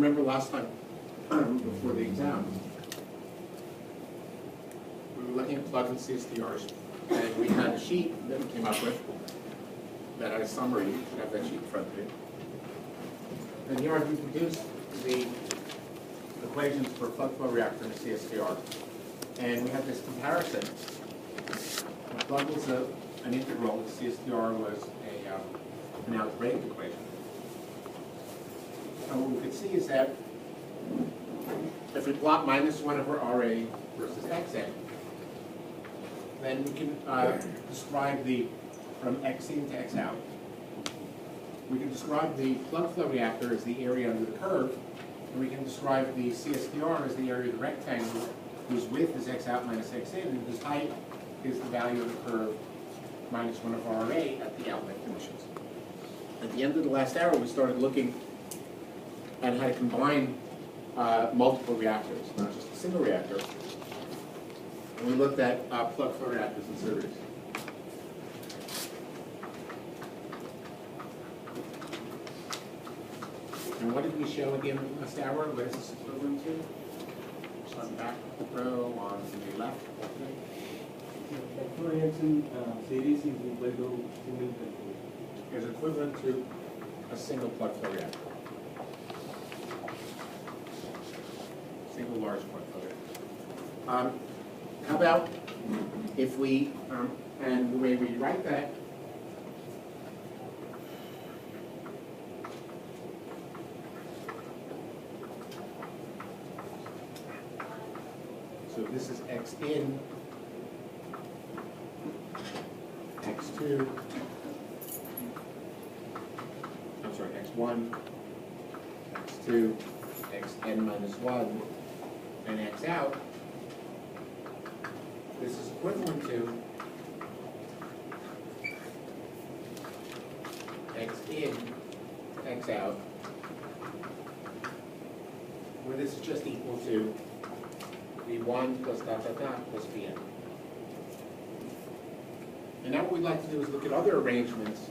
remember last time, before the exam, we were looking at plug and CSTRs, and we had a sheet that we came up with that had a summary. You should have that sheet in front of you. And here I've introduced the equations for plug flow reactor and a CSTR. And we have this comparison. The plug was an integral, the CSTR was an algebraic equation. And what we could see is that if we plot -1 over RA versus XA, then we can describe from X in to X out. We can describe the plug flow reactor as the area under the curve, and we can describe the CSTR as the area of the rectangle whose width is X out minus X in, and whose height is the value of the curve -1 over RA at the outlet conditions. At the end of the last hour, we started looking at how to combine multiple reactors, not just a single reactor. And we looked at plug flow reactors in series. And what did we show at the end of the last hour? What is this equivalent to? Just on the back row on the left. Plug flow reaction series is equal to single control. Is equivalent to a single plug flow reactor. Single large plug flow reactor. How about if we, and the way we write that, so this is X in, X2, I'm sorry, X1, X2, Xn minus 1, and X out. This is equivalent to X in, X out, where this is just equal to V1 plus dot dot dot plus Vn. And now what we'd like to do is look at other arrangements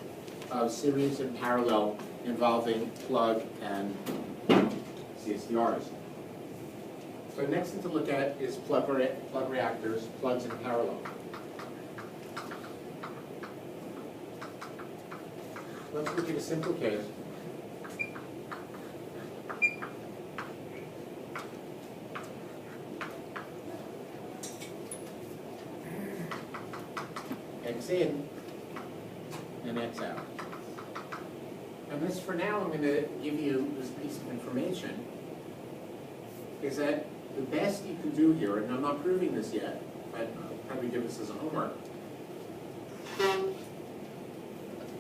of series and parallel involving plug and CSTRs. So next thing to look at is plug reactors, plugs in parallel. Let's look at a simple case. X in and X out. And this, for now, I'm going to give you this piece of information, is that the best you can do here, and I'm not proving this yet, but I'll probably give this as a homework.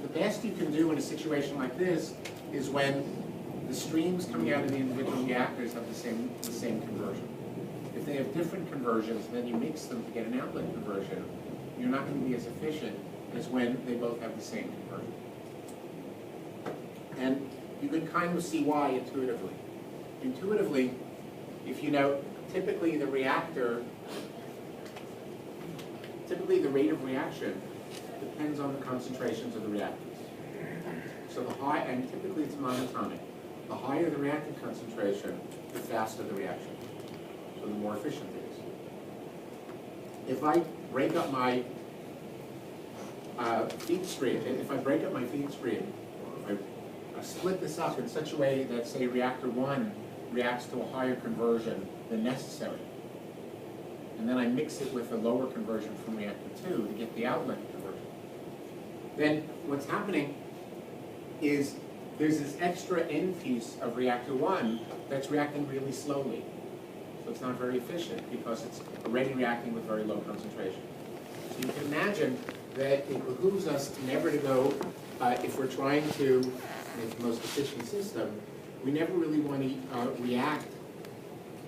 The best you can do in a situation like this is when the streams coming out of the individual reactors have the same conversion. If they have different conversions, then you mix them to get an outlet conversion. You're not going to be as efficient as when they both have the same conversion. And you can kind of see why intuitively. Intuitively, if you note, typically the rate of reaction depends on the concentrations of the reactants. So and typically it's monatomic. The higher the reactant concentration, the faster the reaction. So the more efficient it is. If I break up my feed stream, if I split this up in such a way that, say, reactor 1 reacts to a higher conversion than necessary, and then I mix it with a lower conversion from reactor 2 to get the outlet conversion, then what's happening is there's this extra N piece of reactor 1 that's reacting really slowly. So it's not very efficient because it's already reacting with very low concentration. So you can imagine that it behooves us never to go, if we're trying to make the most efficient system, we never really want to react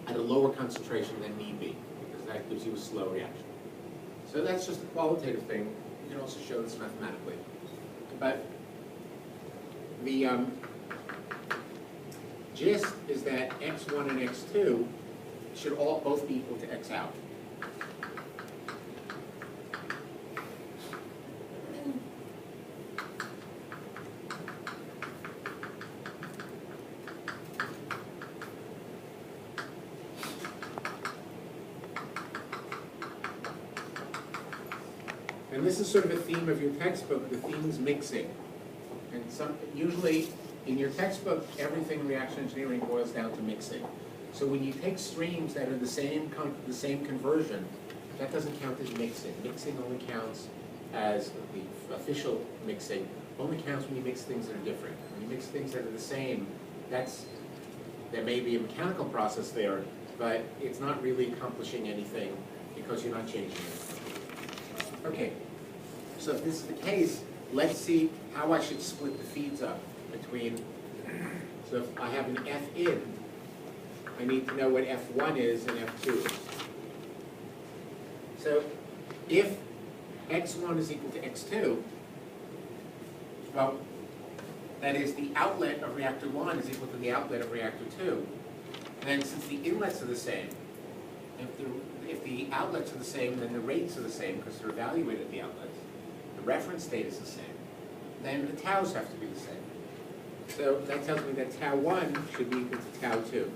at a lower concentration than need be, because that gives you a slow reaction. So that's just a qualitative thing. You can also show this mathematically. But the gist is that X1 and X2 should both be equal to X out. And this is sort of a theme of your textbook, the theme is mixing. And usually in your textbook, everything in reaction engineering boils down to mixing. So when you take streams that are the same conversion, that doesn't count as mixing. Mixing only counts as the official mixing, only counts when you mix things that are different. When you mix things that are the same, there may be a mechanical process there, but it's not really accomplishing anything because you're not changing it. Okay, so if this is the case, let's see how I should split the feeds up between, so if I have an F in, I need to know what F1 is and F2 is. So if X1 is equal to X2, well, that is the outlet of reactor 1 is equal to the outlet of reactor 2. And since the inlets are the same, if the outlets are the same, then the rates are the same because they're evaluated at the outlets. The reference state is the same. Then the taus have to be the same. So that tells me that tau 1 should be equal to tau 2.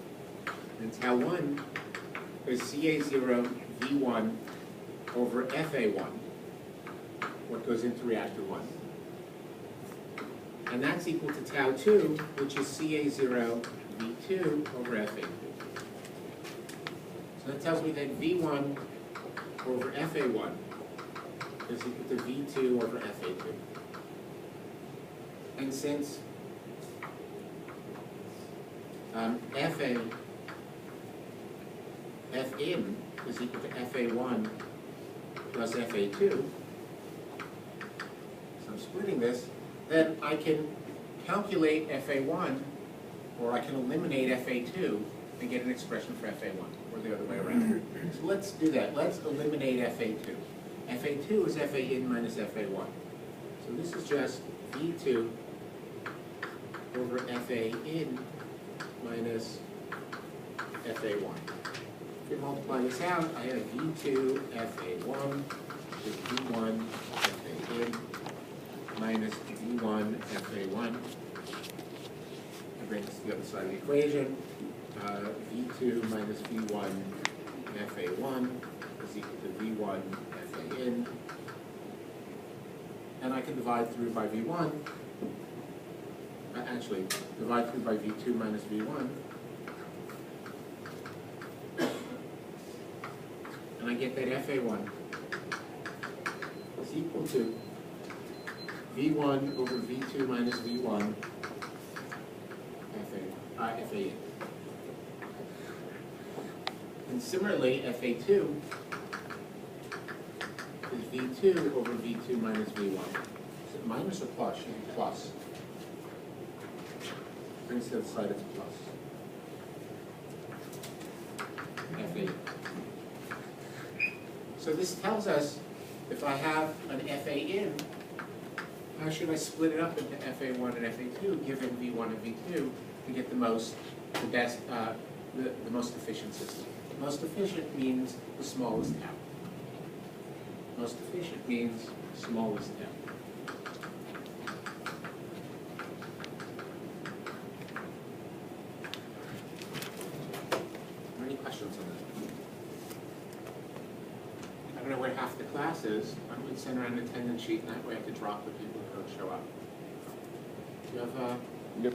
And tau 1 is CA0 V1 over FA1, what goes into reactor 1. And that's equal to tau 2, which is CA0 V2 over FA2. So that tells me that V1 over FA1 is equal to V2 over FA2. And since Fin is equal to FA1 plus FA2, so I'm splitting this, then I can calculate FA1, or I can eliminate FA2 and get an expression for FA1, or the other way around. So let's do that. Let's eliminate FA2. FA2 is FA in minus FA1. So this is just V2 over FA in minus FA1. If you multiply this out, I have V2 FA1 is V1 FA in minus V1 FA1. I bring this to the other side of the equation. V2 minus V1 FA1 is equal to V1 FA in. And I can divide through by V1. Actually, divide through by V2 minus V1. And I get that FA1 is equal to V1 over V2 minus V1 FA. And similarly, FA2 is V2 over V2 minus V1. Is it minus or plus? Plus. Brings to the other side, it's plus. FA. So this tells us if I have an FA in, how should I split it up into FA1 and FA2, given V1 and V2, to get the most efficient system? Most efficient means the smallest tau. Most efficient means smallest tau. Any questions on that? I don't know where half the class is. Why don't we send around an attendance sheet, and that way I could drop the people who don't show up. Do you have Yep.